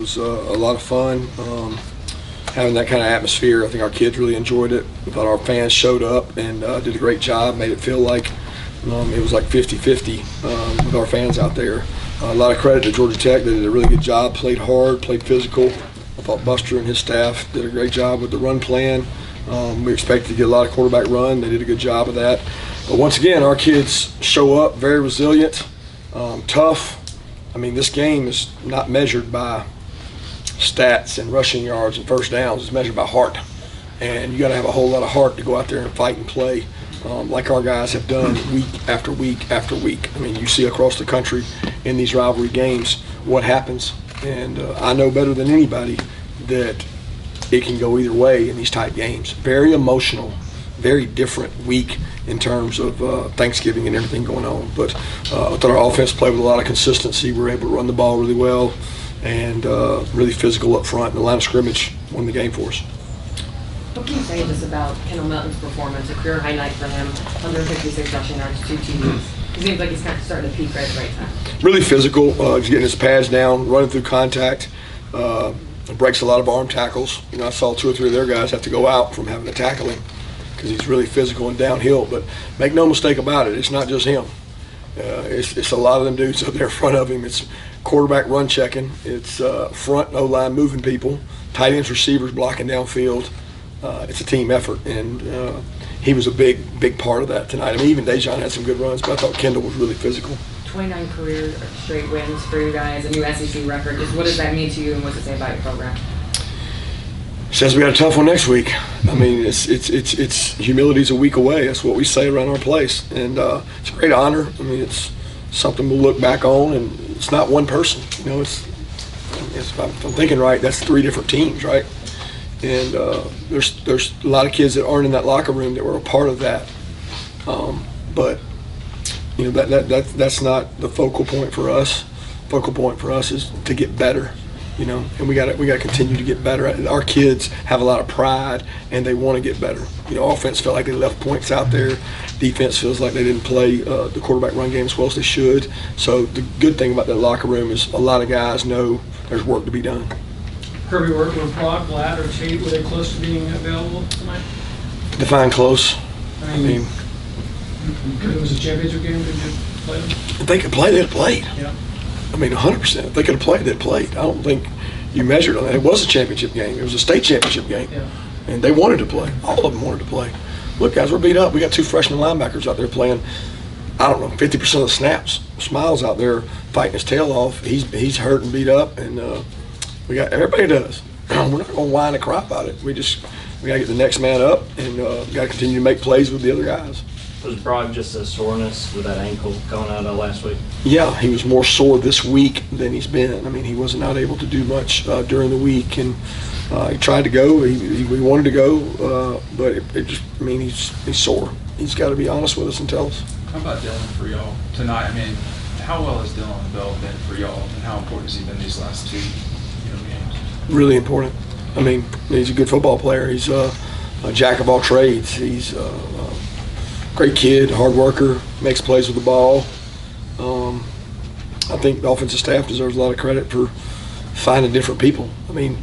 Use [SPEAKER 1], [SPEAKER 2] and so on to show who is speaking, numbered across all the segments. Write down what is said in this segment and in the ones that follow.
[SPEAKER 1] It was a lot of fun having that kind of atmosphere. I think our kids really enjoyed it. I thought our fans showed up and did a great job, made it feel like it was like 50-50 with our fans out there. A lot of credit to Georgia Tech. They did a really good job, played hard, played physical. I thought Buster and his staff did a great job with the run plan. We expected to get a lot of quarterback run. They did a good job of that. But once again, our kids show up very resilient, tough. I mean, this game is not measured by stats and rushing yards and first downs. It's measured by heart, and you got to have a whole lot of heart to go out there and fight and play like our guys have done week after week after week. I mean, you see across the country in these rivalry games what happens, and I know better than anybody that it can go either way in these tight games. Very emotional, very different week in terms of Thanksgiving and everything going on. But I thought our offense played with a lot of consistency. We were able to run the ball really well and really physical up front. And the line of scrimmage won the game for us.
[SPEAKER 2] What can you say just about Kendall Milton's performance? A career high night for him, 156 rushing yards, 2 TDs. It seems like he's kind of starting to peak right at the right time.
[SPEAKER 1] Really physical, just getting his pads down, running through contact. Breaks a lot of arm tackles. You know, I saw 2 or 3 of their guys have to go out from having to tackle him because he's really physical and downhill. But make no mistake about it, it's not just him. It's a lot of them dudes up there in front of him. It's quarterback run checking. It's front O-line moving people, tight ends, receivers blocking downfield. It's a team effort, and he was a big part of that tonight. I mean, even Dejan had some good runs, but I thought Kendall was really physical.
[SPEAKER 2] 29 career straight wins for you guys, a new SEC record. Just what does that mean to you, and what's it say about your program?
[SPEAKER 1] Says we got a tough one next week. I mean, it's humility's a week away. That's what we say around our place, and it's a great honor. I mean, it's something we'll look back on, and it's not one person. You know, it's if I'm thinking right, that's 3 different teams, right? And there's a lot of kids that aren't in that locker room that were a part of that, but you know that's not the focal point for us. Focal point for us is to get better. You know, and we got to continue to get better. Our kids have a lot of pride, and they want to get better. You know, offense felt like they left points out there. Defense feels like they didn't play the quarterback run game as well as they should. So the good thing about that locker room is a lot of guys know there's work to be done.
[SPEAKER 3] Kirby worked with Brock, Blatt, or Tate. Were they close to being available tonight?
[SPEAKER 1] Define close. I mean,
[SPEAKER 3] if it was a championship game, could you play them?
[SPEAKER 1] if they could play, they'd have played.
[SPEAKER 3] Yeah.
[SPEAKER 1] I mean, 100%. If they could have played, they'd played. I don't think you measured on that. It was a championship game. It was a state championship game.
[SPEAKER 3] Yeah.
[SPEAKER 1] And they wanted to play. All of them wanted to play. Look, guys, we're beat up. We got 2 freshman linebackers out there playing, I don't know, 50% of the snaps. Smiles out there fighting his tail off. He's hurt and beat up, and we got everybody does. We're not going to whine and cry about it. We got to get the next man up, and got to continue to make plays with the other guys.
[SPEAKER 4] Was Brock just a soreness with that ankle going out of last week?
[SPEAKER 1] Yeah, he was more sore this week than he's been. I mean, he was not able to do much during the week, and he tried to go. He wanted to go, but it just, I mean, he's sore. He's got to be honest with us and tell us.
[SPEAKER 5] How about Dylan for y'all tonight? I mean, how well has Dylan developed for y'all, and how important has he been these last 2 games?
[SPEAKER 1] Really important. I mean, he's a good football player. He's a jack of all trades. He's great kid, hard worker, makes plays with the ball. I think the offensive staff deserves a lot of credit for finding different people. I mean,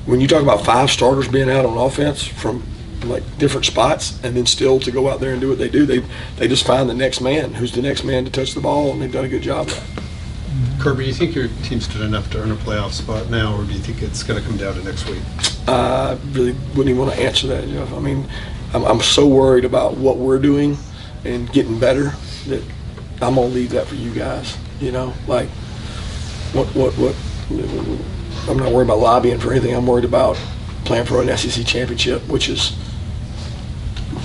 [SPEAKER 1] when you talk about 5 starters being out on offense from like different spots, and then still to go out there and do what they do, they just find the next man, who's the next man to touch the ball, and they've done a good job of that.
[SPEAKER 6] Kirby, you think your team's done enough to earn a playoff spot now, or do you think it's going to come down to next week?
[SPEAKER 1] I really wouldn't even want to answer that, Jeff. I mean, I'm so worried about what we're doing and getting better that I'm gonna leave that for you guys. You know, like what I'm not worried about lobbying for anything. I'm worried about playing for an SEC championship, which is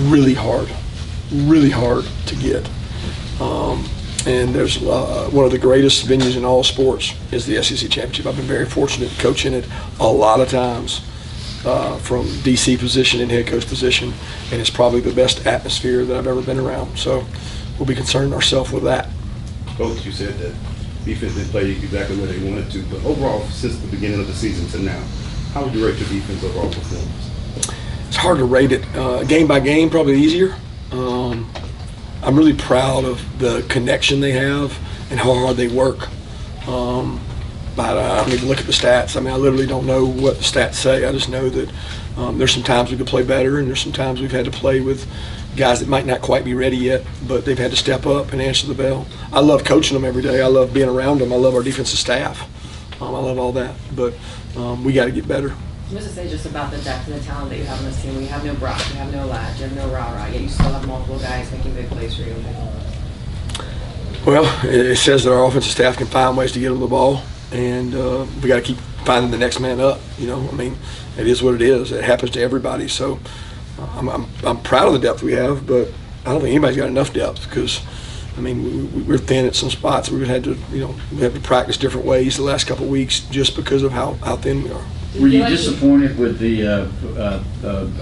[SPEAKER 1] really hard to get. And there's one of the greatest venues in all sports is the SEC championship. I've been very fortunate to coach in it a lot of times. From DC position and head coach position, and it's probably the best atmosphere that I've ever been around. So we'll be concerned ourselves with that.
[SPEAKER 7] Coach, you said that defense didn't play exactly where they wanted to, but overall, since the beginning of the season to now, how would you rate your defense overall performance?
[SPEAKER 1] It's hard to rate it. Game by game, probably easier. I'm really proud of the connection they have and how hard they work. I don't even look at the stats. I mean, I literally don't know what the stats say. I just know that there's some times we could play better, and there's some times we've had to play with guys that might not quite be ready yet, but they've had to step up and answer the bell. I love coaching them every day. I love being around them. I love our defensive staff. I love all that, but we got to get better.
[SPEAKER 2] What does it say just about the depth and the talent that you have on this team? When you have no Brock, you have no Latch, you have no Rah-Rah, yet you still have multiple guys making big plays for you.
[SPEAKER 1] Well, it says that our offensive staff can find ways to get them the ball, and we got to keep finding the next man up. You know, I mean, it is what it is. It happens to everybody. So I'm proud of the depth we have, but I don't think anybody's got enough depth because, I mean, we're thin at some spots. We've had to, you know, we have to practice different ways the last couple of weeks just because of how thin we are.
[SPEAKER 8] Were you disappointed with the,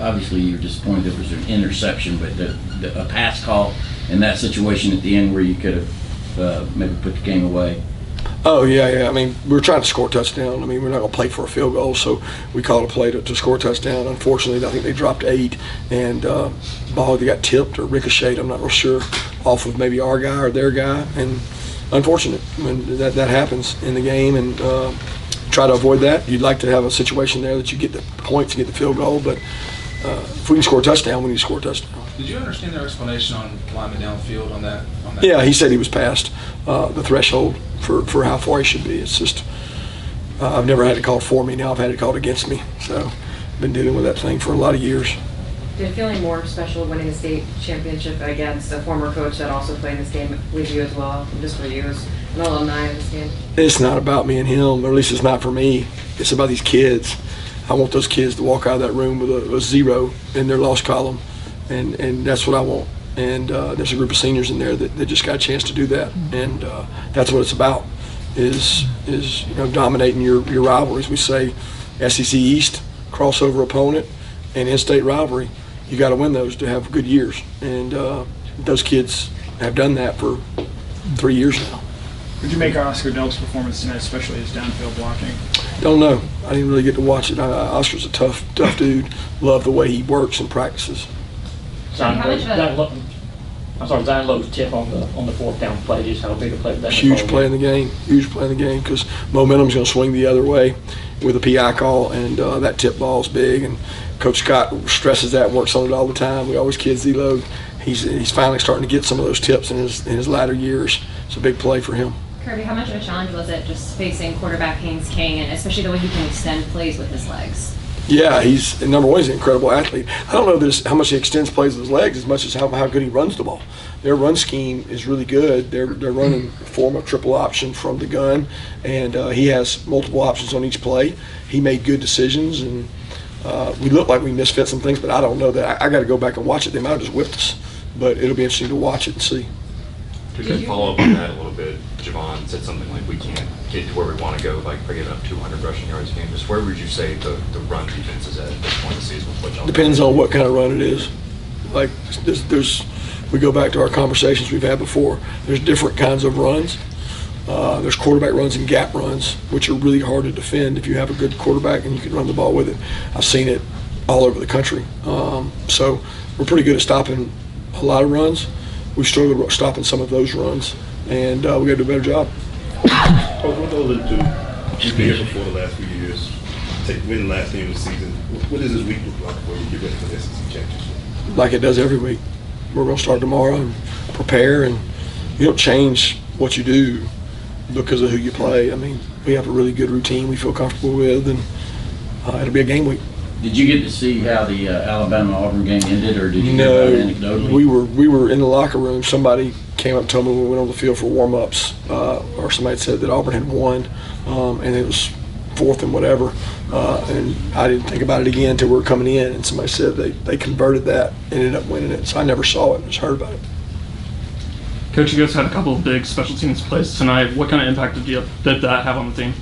[SPEAKER 8] obviously you're disappointed there was an interception, but a pass call in that situation at the end where you could have maybe put the game away?
[SPEAKER 1] Oh, yeah. I mean, we were trying to score a touchdown. I mean, we're not going to play for a field goal, so we called a play to score a touchdown. Unfortunately, I think they dropped 8, and ball either got tipped or ricocheted, I'm not real sure, off of maybe our guy or their guy. And unfortunate when that happens in the game, and try to avoid that. You'd like to have a situation there that you get the points and get the field goal, but if we can score a touchdown, we need to score a touchdown.
[SPEAKER 5] Did you understand their explanation on lineman downfield on that?
[SPEAKER 1] Yeah, he said he was past the threshold for how far he should be. It's just I've never had it called for me. Now I've had it called against me. So I've been dealing with that thing for a lot of years.
[SPEAKER 2] Did it feel any more special winning a state championship against a former coach that also played in this game with you as well, just for you as an alumni of this game?
[SPEAKER 1] It's not about me and him, or at least it's not for me. It's about these kids. I want those kids to walk out of that room with a 0 in their loss column, and that's what I want. And there's a group of seniors in there that just got a chance to do that, and that's what it's about. Is you know, dominating your rivalries. We say SEC East crossover opponent and in-state rivalry. You got to win those to have good years, and those kids have done that for 3 years now.
[SPEAKER 9] Would you make Oscar Delk's performance tonight, especially his downfield blocking?
[SPEAKER 1] Don't know. I didn't really get to watch it. Oscar's a tough dude. Love the way he works and practices.
[SPEAKER 10] Zion Lowe's tip on the fourth down play, just how big a play that
[SPEAKER 1] Huge play in the game. Huge play in the game because momentum's going to swing the other way with a PI call, and that tip ball's big. And Coach Scott stresses that and works on it all the time. We always kid Z-Load. He's finally starting to get some of those tips in his latter years. It's a big play for him.
[SPEAKER 11] Kirby, how much of a challenge was it just facing quarterback Haynes King, and especially the way he can extend plays with his legs?
[SPEAKER 1] Yeah, he's number one. He's an incredible athlete. I don't know how much he extends plays with his legs as much as how good he runs the ball. Their run scheme is really good. They're running a form of triple option from the gun, and he has multiple options on each play. He made good decisions, and we look like we misfit some things, but I don't know that. I got to go back and watch it. They might have just whipped us, but it'll be interesting to watch it and see.
[SPEAKER 12] To follow up on that a little bit, Javon said something like we can't get to where we want to go, like by giving up 200 rushing yards a game. Just where would you say the run defense is at this point of the season? With what y'all
[SPEAKER 1] Depends on what kind of run it is. Like we go back to our conversations we've had before. There's different kinds of runs. There's quarterback runs and gap runs, which are really hard to defend if you have a good quarterback and you can run the ball with it. I've seen it all over the country. So we're pretty good at stopping a lot of runs. We've struggled with stopping some of those runs, and we got to do a better job.
[SPEAKER 7] Coach, what goes into you've been here before the last few years, win the last game of the season? What does this week look like before you get ready for the SEC championship?
[SPEAKER 1] Like it does every week. We're going to start tomorrow and prepare, and you don't change what you do because of who you play. I mean, we have a really good routine we feel comfortable with, and it'll be a game week.
[SPEAKER 8] Did you get to see how the Alabama-Auburn game ended, or did you hear about it anecdotally?
[SPEAKER 1] We were in the locker room. Somebody came up and told me when we went on the field for warm-ups, or somebody said that Auburn had won, and it was 4th and whatever. And I didn't think about it again until we were coming in, and somebody said they converted that and ended up winning it. So I never saw it, just heard about it.
[SPEAKER 9] Coach, you guys had a couple of big special teams plays tonight. What kind of impact did that have on the team?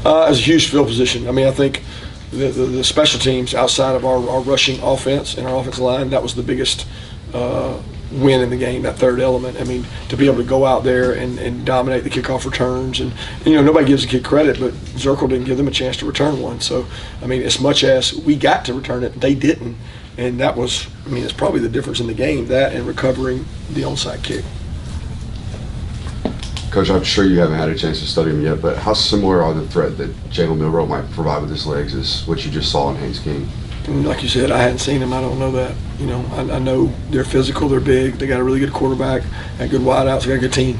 [SPEAKER 1] It was a huge field position. I mean, I think the special teams outside of our rushing offense and our offensive line, that was the biggest win in the game, that third element. I mean, to be able to go out there and dominate the kickoff returns. And you know, nobody gives a kid credit, but Zirkle didn't give them a chance to return one. So, I mean, as much as we got to return it, they didn't. And that was, I mean, it's probably the difference in the game, that and recovering the onside kick.
[SPEAKER 13] Coach, I'm sure you haven't had a chance to study him yet, but how similar are the threat that Jalen Milroe might provide with his legs as what you just saw in Haynes King?
[SPEAKER 1] And like you said, I hadn't seen him. I don't know that. You know, I know they're physical, they're big, they got a really good quarterback, got good wideouts, they got a good team.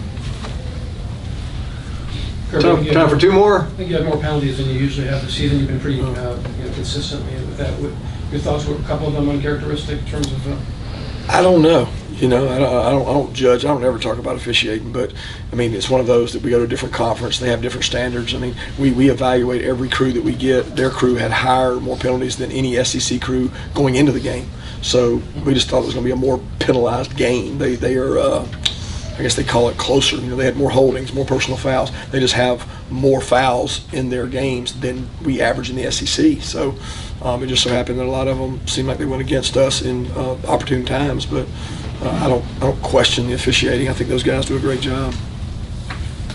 [SPEAKER 3] Time
[SPEAKER 6] for two more.
[SPEAKER 3] I think you had more penalties than you usually have this season. You've been pretty consistently with that. Your thoughts were a couple of them uncharacteristic in terms of?
[SPEAKER 1] I don't know. You know, I don't judge. I don't ever talk about officiating, but I mean, it's one of those that we go to a different conference. They have different standards. I mean, we evaluate every crew that we get. Their crew had more penalties than any SEC crew going into the game. So we just thought it was going to be a more penalized game. They are, I guess they call it closer. You know, they had more holdings, more personal fouls. They just have more fouls in their games than we average in the SEC. So it just so happened that a lot of them seemed like they went against us in opportune times, but. I don't question the officiating. I think those guys do a great job.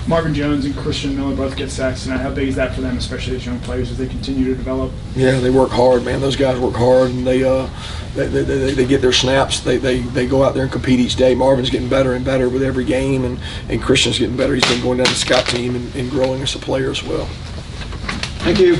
[SPEAKER 14] Marvin Jones and Christian Miller both get sacks tonight. How big is that for them, especially as young players, as they continue to develop?
[SPEAKER 1] Yeah, they work hard, man. Those guys work hard, and they get their snaps. They go out there and compete each day. Marvin's getting better and better with every game, and Christian's getting better. He's been going down the scout team and growing as a player as well.
[SPEAKER 6] Thank you.